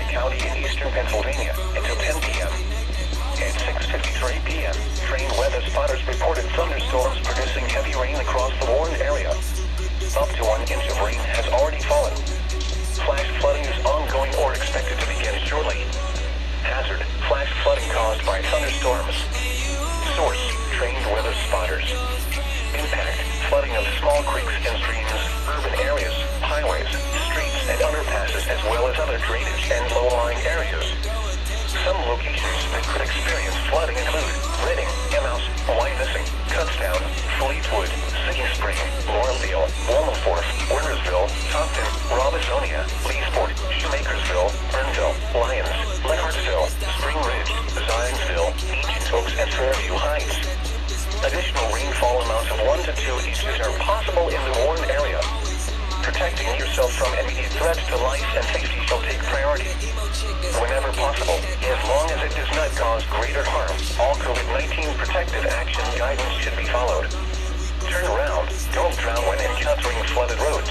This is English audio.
County in eastern Pennsylvania until 10 p.m. At 6:53 p.m., trained weather spotters reported thunderstorms producing heavy rain across the warned area. Up to 1 inch of rain has already fallen. Flash flooding is ongoing or expected to begin shortly. Hazard: flash flooding caused by thunderstorms. Source: trained weather spotters. Impact: flooding of small creeks and streams, urban areas, highways, streets, and underpasses, as well as other drainage and low-lying areas. Some locations that could experience flooding include Reading, Emmaus, Wyomissing, Kutztown, Fleetwood, Singing Spring, Laurelville, Womelsdorf, Wernersville, Topton, Robisonia, Leesport, Shoemakersville, Burnville, Lyons, Leonhardsville, Spring Ridge, Zionsville, Ancient Oaks, and Fairview Heights. Additional rainfall amounts of 1 to 2 inches are possible in the warned area. Protecting yourself from immediate threats to life and safety shall take priority. Whenever possible, as long as it does not cause greater harm, all COVID-19 protective action guidance should be followed. Turn around, don't drown when encountering flooded roads.